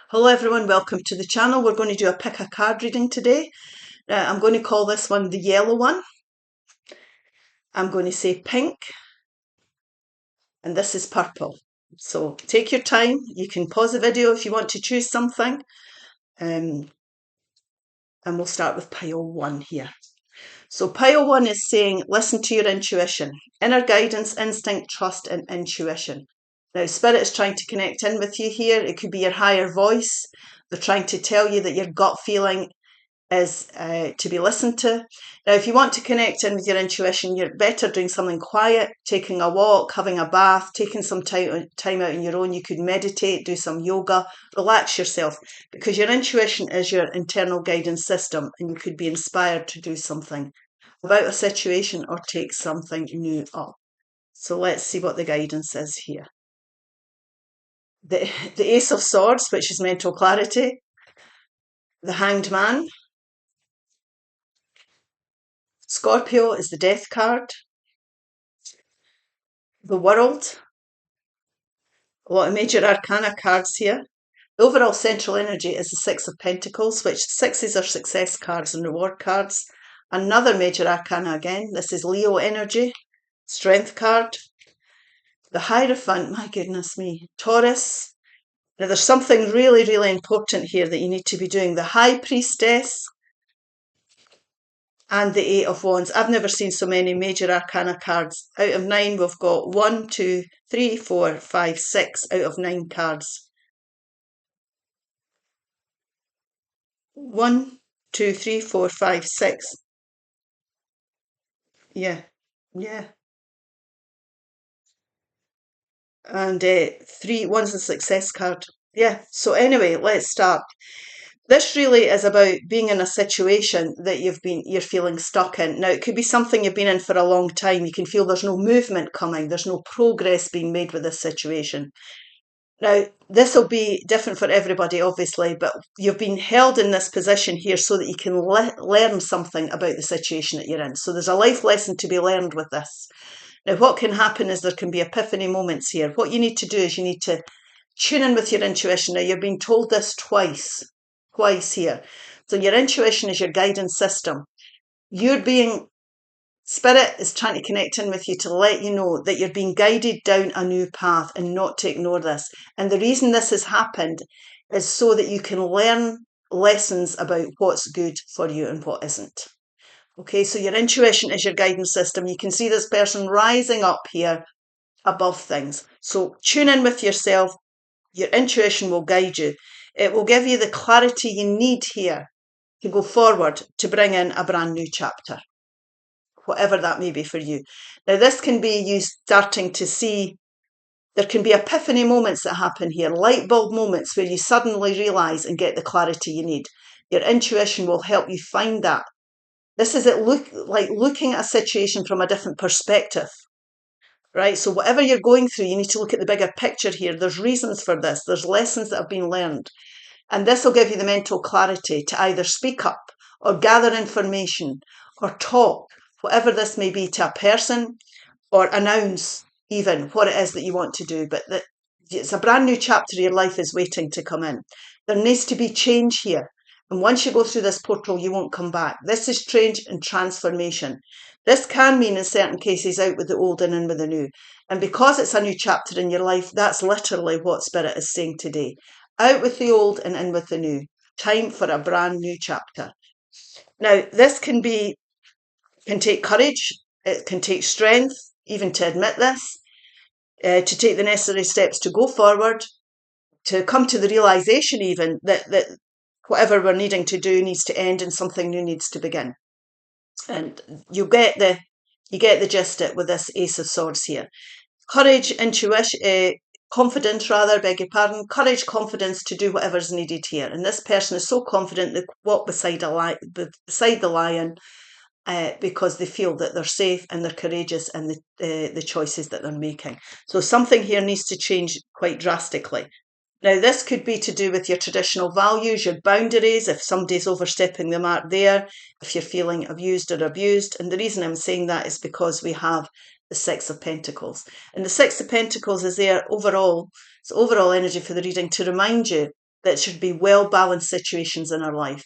Hello everyone, welcome to the channel. We're going to do a pick a card reading today. I'm going to call this one the yellow one. I'm going to say pink and this is purple. So take your time. You can pause the video if you want to choose something. And we'll start with pile one here. So pile one is saying listen to your intuition, inner guidance, instinct, trust and intuition. Now Spirit is trying to connect in with you here. It could be your higher voice. They're trying to tell you that your gut feeling is to be listened to. Now, if you want to connect in with your intuition, you're better doing something quiet, taking a walk, having a bath, taking some time out on your own. You could meditate, do some yoga, relax yourself, because your intuition is your internal guidance system and you could be inspired to do something about a situation or take something new up. So let's see what the guidance is here. The Ace of Swords, which is mental clarity, the Hanged Man, Scorpio is the Death card, the World, a lot of major arcana cards here. The overall central energy is the Six of Pentacles, which sixes are success cards and reward cards. Another major arcana again, this is Leo energy, Strength card. The Hierophant, my goodness me, Taurus. Now there's something really, really important here that you need to be doing. The High Priestess and the Eight of Wands. I've never seen so many major arcana cards. Out of 9, we've got 1, 2, 3, 4, 5, 6 out of 9 cards. 1, 2, 3, 4, 5, 6. Yeah. And 3, one's a success card. Yeah. So anyway, let's start. This really is about being in a situation that you're feeling stuck in. Now, it could be something you've been in for a long time. You can feel there's no movement coming. There's no progress being made with this situation. Now, this will be different for everybody, obviously, but you've been held in this position here so that you can learn something about the situation that you're in. So there's a life lesson to be learned with this. Now, what can happen is there can be epiphany moments here. What you need to do is you need to tune in with your intuition. Now, you're being told this twice here. So your intuition is your guidance system. Spirit is trying to connect in with you to let you know that you're being guided down a new path and not to ignore this. And the reason this has happened is so that you can learn lessons about what's good for you and what isn't. Okay, so your intuition is your guidance system. You can see this person rising up here above things. So tune in with yourself. Your intuition will guide you. It will give you the clarity you need here to go forward to bring in a brand new chapter, whatever that may be for you. Now, this can be you starting to see, there can be epiphany moments that happen here, light bulb moments where you suddenly realise and get the clarity you need. Your intuition will help you find that. This is like looking at a situation from a different perspective. Right, so whatever you're going through, you need to look at the bigger picture here. There's reasons for this. There's lessons that have been learned. And this will give you the mental clarity to either speak up or gather information or talk, whatever this may be, to a person or announce even what it is that you want to do. But it's a brand new chapter of your life is waiting to come in. There needs to be change here. And once you go through this portal, you won't come back. This is change and transformation. This can mean in certain cases out with the old and in with the new. And because it's a new chapter in your life, that's literally what Spirit is saying today. Out with the old and in with the new. Time for a brand new chapter. Now, this can take courage. It can take strength, even to admit this, to take the necessary steps to go forward, to come to the realization even that whatever we're needing to do needs to end and something new needs to begin. And you get the gist it with this Ace of Swords here. Courage, intuition, confidence rather, beg your pardon, courage, confidence to do whatever's needed here. And this person is so confident they walk beside the lion because they feel that they're safe and they're courageous in the choices that they're making. So something here needs to change quite drastically. Now, this could be to do with your traditional values, your boundaries, if somebody's overstepping the mark there, if you're feeling abused or abused. And the reason I'm saying that is because we have the Six of Pentacles. And the Six of Pentacles is there overall, it's overall energy for the reading to remind you that should be well-balanced situations in our life.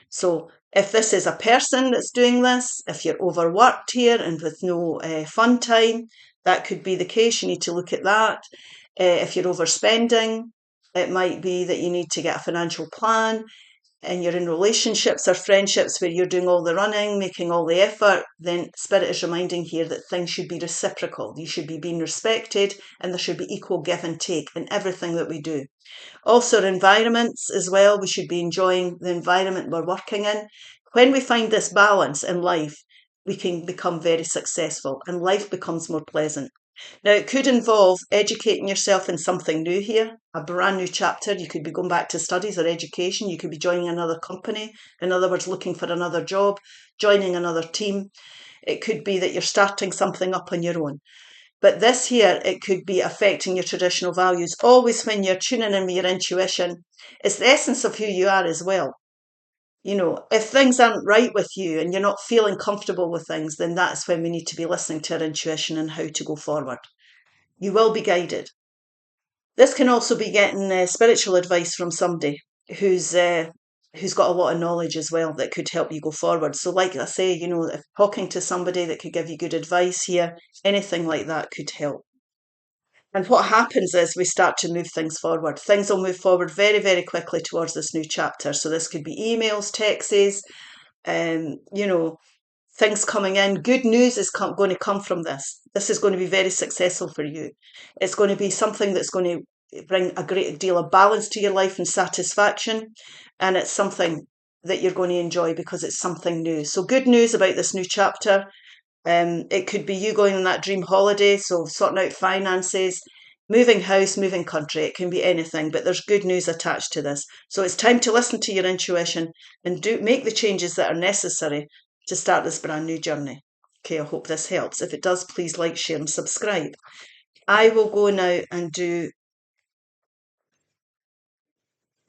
So if this is a person that's doing this, if you're overworked here and with no fun time, that could be the case. You need to look at that. If you're overspending, it might be that you need to get a financial plan. And you're in relationships or friendships where you're doing all the running, making all the effort, then Spirit is reminding here that things should be reciprocal. You should be being respected and there should be equal give and take in everything that we do. Also, our environments as well, we should be enjoying the environment we're working in. When we find this balance in life, we can become very successful and life becomes more pleasant. Now, it could involve educating yourself in something new here, a brand new chapter. You could be going back to studies or education. You could be joining another company. In other words, looking for another job, joining another team. It could be that you're starting something up on your own. But this here, it could be affecting your traditional values. Always when you're tuning in with your intuition, it's the essence of who you are as well. You know, if things aren't right with you and you're not feeling comfortable with things, then that's when we need to be listening to our intuition and how to go forward. You will be guided. This can also be getting spiritual advice from somebody who's got a lot of knowledge as well that could help you go forward. So like I say, you know, if talking to somebody that could give you good advice here, anything like that could help. And what happens is we start to move things forward. Things will move forward very, very quickly towards this new chapter. So this could be emails, texts, you know, things coming in. Good news is going to come from this. This is going to be very successful for you. It's going to be something that's going to bring a great deal of balance to your life and satisfaction. And it's something that you're going to enjoy because it's something new. So good news about this new chapter. It could be you going on that dream holiday, so sorting out finances, moving house, moving country. It can be anything, but there's good news attached to this. So it's time to listen to your intuition and make the changes that are necessary to start this brand new journey. Okay, I hope this helps. If it does, please like, share and subscribe. I will go now and do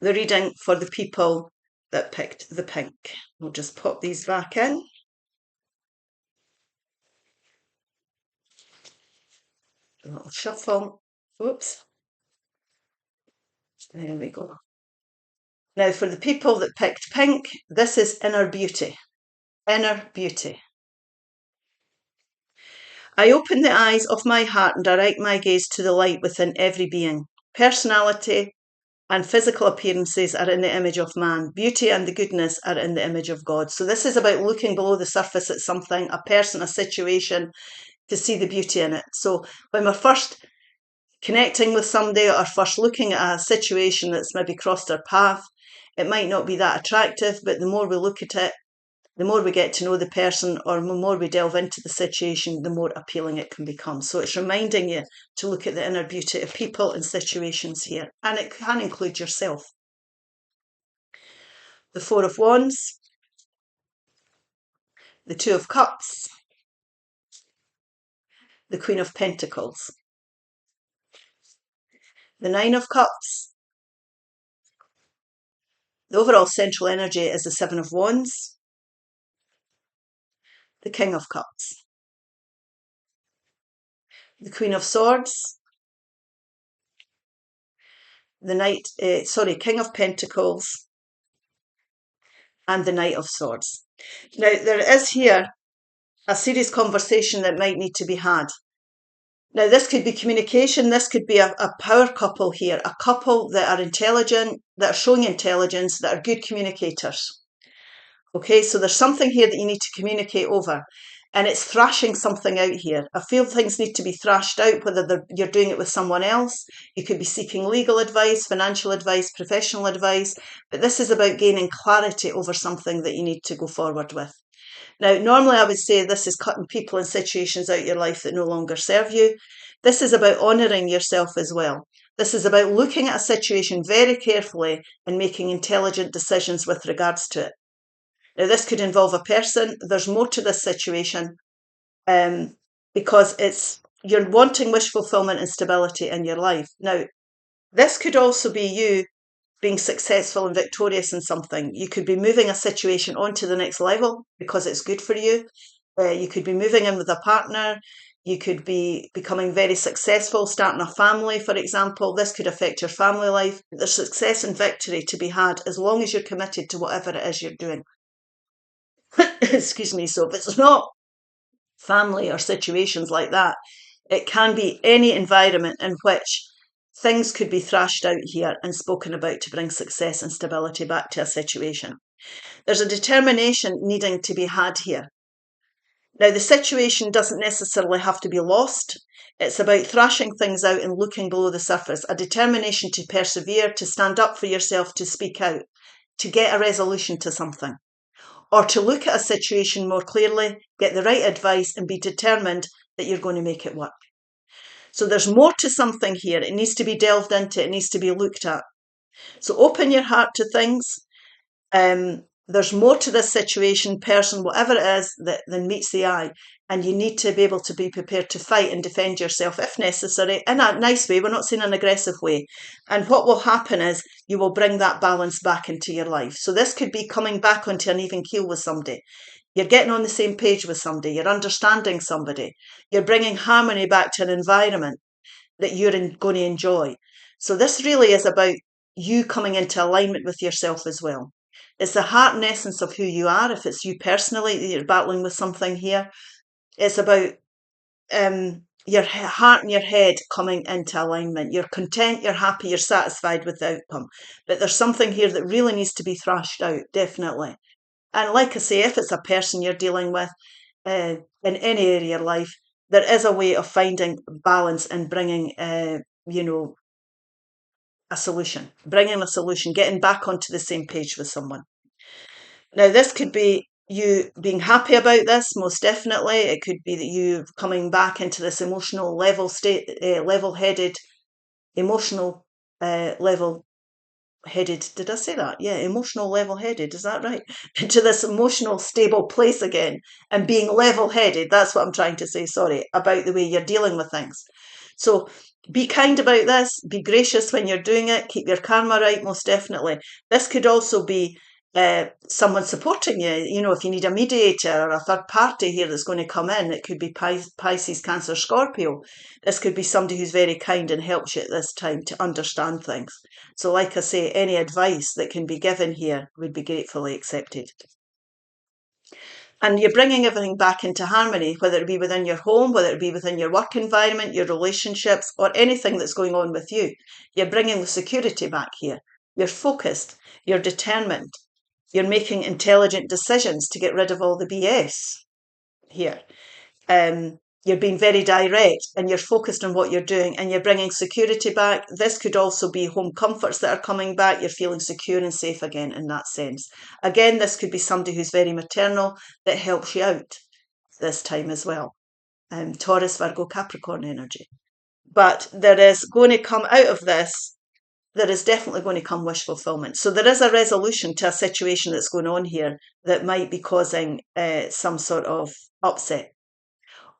the reading for the people that picked the pink. We'll just pop these back in. A little shuffle. Oops. There we go. Now, for the people that picked pink, this is inner beauty. Inner beauty. I open the eyes of my heart and direct my gaze to the light within every being. Personality and physical appearances are in the image of man. Beauty and the goodness are in the image of God. So this is about looking below the surface at something, a person, a situation, to see the beauty in it. So when we're first connecting with somebody or first looking at a situation that's maybe crossed our path, it might not be that attractive, but the more we look at it, the more we get to know the person or the more we delve into the situation, the more appealing it can become. So it's reminding you to look at the inner beauty of people and situations here. And it can include yourself. The Four of Wands, the Two of Cups, the Queen of Pentacles, the Nine of Cups. The overall central energy is the Seven of Wands, the King of Cups, the Queen of Swords, the King of Pentacles, and the Knight of Swords. Now, there is here a serious conversation that might need to be had. Now, this could be communication. This could be a power couple here, a couple that are intelligent, that are showing intelligence, that are good communicators. Okay, so there's something here that you need to communicate over, and it's thrashing something out here. I feel things need to be thrashed out, whether you're doing it with someone else. You could be seeking legal advice, financial advice, professional advice, but this is about gaining clarity over something that you need to go forward with. Now, normally I would say this is cutting people and situations out of your life that no longer serve you. This is about honouring yourself as well. This is about looking at a situation very carefully and making intelligent decisions with regards to it. Now, this could involve a person. There's more to this situation because you're wanting wish fulfillment and stability in your life. Now, this could also be you being successful and victorious in something. You could be moving a situation on to the next level because it's good for you. You could be moving in with a partner. You could be becoming very successful, starting a family, for example. This could affect your family life. There's success and victory to be had as long as you're committed to whatever it is you're doing. Excuse me. So if it's not family or situations like that, it can be any environment in which things could be thrashed out here and spoken about to bring success and stability back to a situation. There's a determination needing to be had here. Now, the situation doesn't necessarily have to be lost. It's about thrashing things out and looking below the surface, a determination to persevere, to stand up for yourself, to speak out, to get a resolution to something, or to look at a situation more clearly, get the right advice, and be determined that you're going to make it work. So there's more to something here. It needs to be delved into. It needs to be looked at. So open your heart to things. There's more to this situation, person, whatever it is, than meets the eye. And you need to be able to be prepared to fight and defend yourself if necessary, in a nice way. We're not saying an aggressive way. And what will happen is you will bring that balance back into your life. So this could be coming back onto an even keel with somebody. You're getting on the same page with somebody. You're understanding somebody. You're bringing harmony back to an environment that you're going to enjoy. So this really is about you coming into alignment with yourself as well. It's the heart and essence of who you are. If it's you personally that you're battling with something here, it's about your heart and your head coming into alignment. You're content, you're happy, you're satisfied with the outcome. But there's something here that really needs to be thrashed out, definitely. And like I say, if it's a person you're dealing with in any area of your life, there is a way of finding balance and bringing, a solution, getting back onto the same page with someone. Now, this could be you being happy about this, most definitely. It could be that you coming back into this emotional level-headed, emotional level-headed. Did I say that? Yeah, emotional level-headed. Is that right? Into this emotional stable place again and being level-headed. That's what I'm trying to say. Sorry, about the way you're dealing with things. So be kind about this. Be gracious when you're doing it. Keep your karma right, most definitely. This could also be someone supporting you. You know, if you need a mediator or a third party here that's going to come in, it could be Pisces, Cancer, Scorpio. This could be somebody who's very kind and helps you at this time to understand things. So like I say, any advice that can be given here would be gratefully accepted. And you're bringing everything back into harmony, whether it be within your home, whether it be within your work environment, your relationships, or anything that's going on with you. You're bringing the security back here. You're focused. You're determined. You're making intelligent decisions to get rid of all the BS here. You're being very direct and you're focused on what you're doing and you're bringing security back. This could also be home comforts that are coming back. You're feeling secure and safe again in that sense. Again, this could be somebody who's very maternal that helps you out this time as well. Taurus, Virgo, Capricorn energy. But there is going to come out of this, there is definitely going to come wish fulfillment. So there is a resolution to a situation that's going on here that might be causing some sort of upset.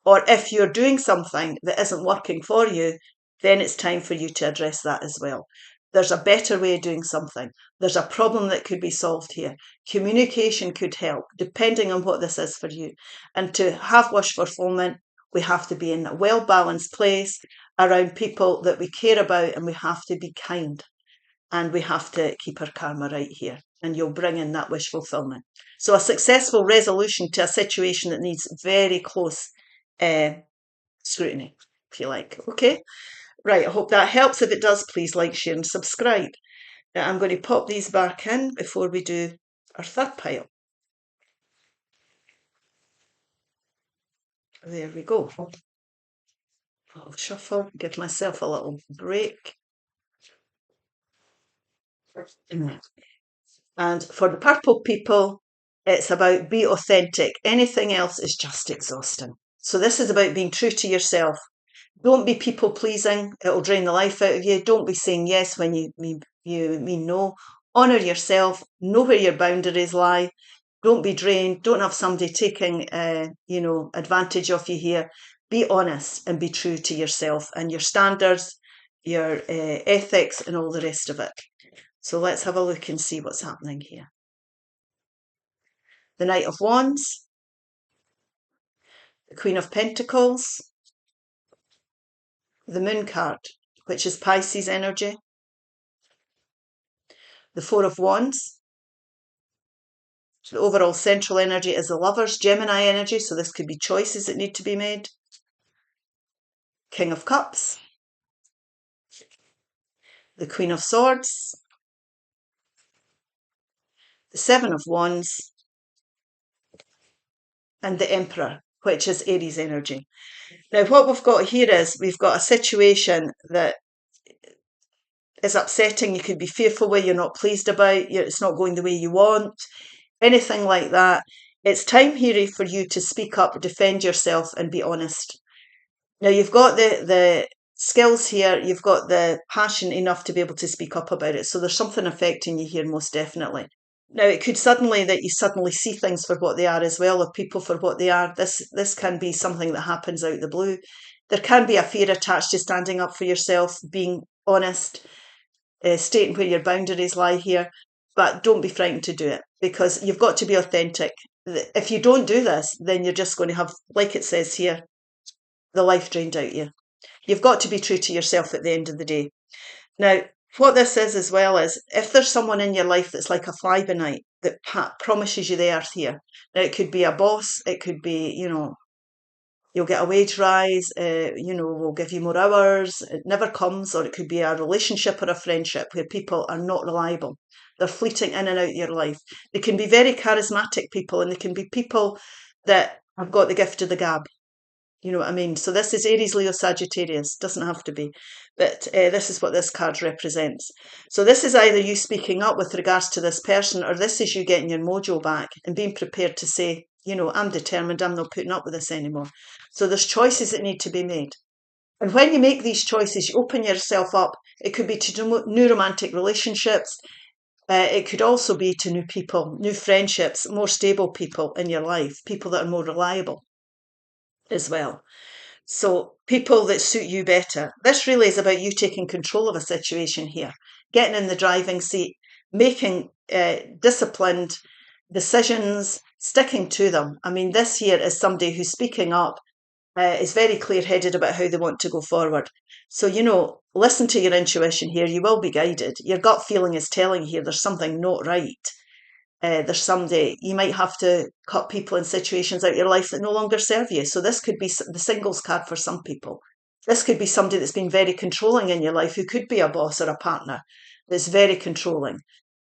Or if you're doing something that isn't working for you, then it's time for you to address that as well. There's a better way of doing something. There's a problem that could be solved here. Communication could help, depending on what this is for you. And to have wish fulfillment, we have to be in a well-balanced place around people that we care about, and we have to be kind. And we have to keep our karma right here. And you'll bring in that wish fulfillment. So a successful resolution to a situation that needs very close scrutiny, if you like. Okay, right, I hope that helps. If it does, please like, share and subscribe. Now I'm going to pop these back in before we do our third pile. There we go. I'll shuffle, give myself a little break. And for the purple people, it's about be authentic. Anything else is just exhausting. So this is about being true to yourself. Don't be people pleasing. It'll drain the life out of you. Don't be saying yes when you mean no. Honour yourself. Know where your boundaries lie. Don't be drained. Don't have somebody taking advantage of you here. Be honest and be true to yourself and your standards, your ethics and all the rest of it. So let's have a look and see what's happening here. The Knight of Wands, the Queen of Pentacles, the Moon card, which is Pisces energy, the Four of Wands. So the overall central energy is the Lovers, Gemini energy, so this could be choices that need to be made. King of Cups, the Queen of Swords, the Seven of Wands, and the Emperor, which is Aries energy. Now, what we've got here is we've got a situation that is upsetting. You could be fearful where you're not pleased about, it's not going the way you want, anything like that. It's time here for you to speak up, defend yourself, and be honest. Now, you've got the skills here, you've got the passion enough to be able to speak up about it. So there's something affecting you here, most definitely. Now, it could suddenly that you suddenly see things for what they are as well, or people for what they are. This can be something that happens out of the blue. There can be a fear attached to standing up for yourself, being honest, stating where your boundaries lie here, but don't be frightened to do it, because you've got to be authentic. If you don't do this, then you're just going to have, like it says here, the life drained out of you. You've got to be true to yourself at the end of the day. Now, what this is as well is, if there's someone in your life that's like a fly-by-night that promises you the earth here, now it could be a boss, it could be, you'll get a wage rise, we'll give you more hours, it never comes, or it could be a relationship or a friendship where people are not reliable. They're fleeting in and out of your life. They can be very charismatic people, and they can be people that have got the gift of the gab. You know what I mean? So this is Aries, Leo, Sagittarius. Doesn't have to be. But this is what this card represents. So this is either you speaking up with regards to this person, or this is you getting your mojo back and being prepared to say, I'm determined, I'm not putting up with this anymore. So there's choices that need to be made. And when you make these choices, you open yourself up. It could be to new romantic relationships. It could also be to new people, new friendships, more stable people in your life, people that are more reliable as well. So people that suit you better. This really is about you taking control of a situation here, getting in the driving seat, making disciplined decisions, sticking to them. I mean, this here is somebody who's speaking up, is very clear-headed about how they want to go forward. So, listen to your intuition here. You will be guided. Your gut feeling is telling you here there's something not right. There's someday you might have to cut people in situations out of your life that no longer serve you. So this could be the singles card for some people. This could be somebody that's been very controlling in your life, who could be a boss or a partner that's very controlling.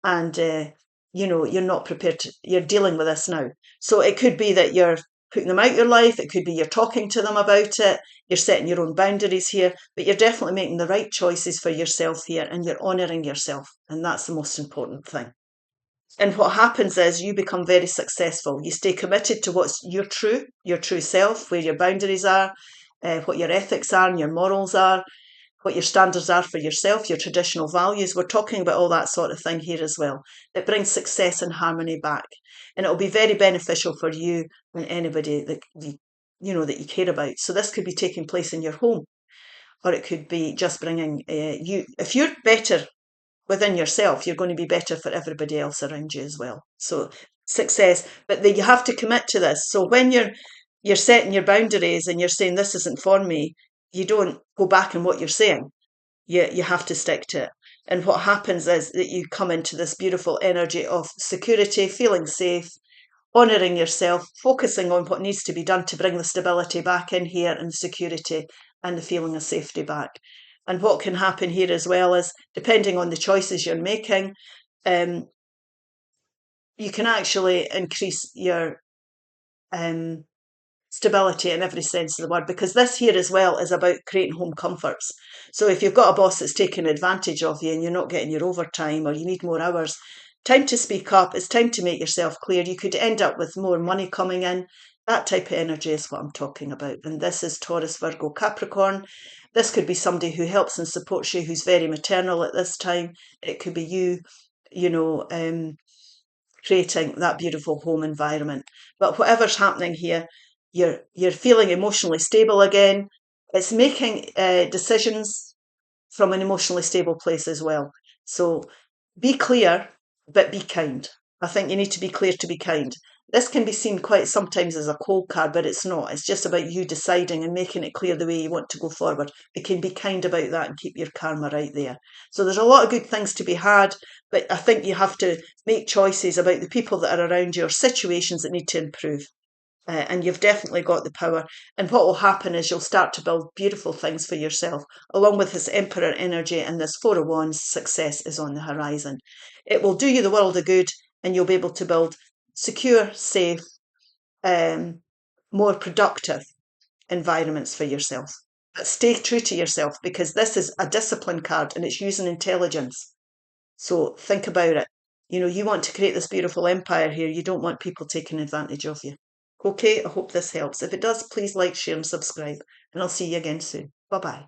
And, you're not prepared to, you're dealing with this now. So it could be that you're putting them out of your life. It could be you're talking to them about it. You're setting your own boundaries here, but you're definitely making the right choices for yourself here, and you're honouring yourself. And that's the most important thing. And what happens is you become very successful. You stay committed to what's your true self, where your boundaries are, what your ethics are and your morals are, what your standards are for yourself, your traditional values. We're talking about all that sort of thing here as well. It brings success and harmony back. And it'll be very beneficial for you and anybody that that you care about. So this could be taking place in your home, or it could be just bringing you. If you're better within yourself, you're going to be better for everybody else around you as well. So success, but you have to commit to this. So when you're setting your boundaries and you're saying this isn't for me, you don't go back on what you're saying. You have to stick to it. And what happens is that you come into this beautiful energy of security, feeling safe, honouring yourself, focusing on what needs to be done to bring the stability back in here, and security and the feeling of safety back. And what can happen here as well is, depending on the choices you're making, you can actually increase your stability in every sense of the word, because this here as well is about creating home comforts. So if you've got a boss that's taking advantage of you and you're not getting your overtime, or you need more hours, time to speak up. It's time to make yourself clear. You could end up with more money coming in. That type of energy is what I'm talking about. And this is Taurus, Virgo, Capricorn. This could be somebody who helps and supports you, who's very maternal at this time. It could be you, creating that beautiful home environment. But whatever's happening here, you're feeling emotionally stable again. It's making decisions from an emotionally stable place as well. So be clear, but be kind. I think you need to be clear to be kind. This can be seen quite sometimes as a cold card, but it's not. It's just about you deciding and making it clear the way you want to go forward. It can be kind about that and keep your karma right there. So there's a lot of good things to be had, but I think you have to make choices about the people that are around you or situations that need to improve. And you've definitely got the power. And what will happen is you'll start to build beautiful things for yourself. Along with this Emperor energy and this Four of Wands, success is on the horizon. It will do you the world of good, and you'll be able to build secure, safe, more productive environments for yourself. But stay true to yourself, because this is a discipline card and it's using intelligence. So think about it. You know, you want to create this beautiful empire here. You don't want people taking advantage of you. Okay, I hope this helps. If it does, please like, share, and subscribe. And I'll see you again soon. Bye bye.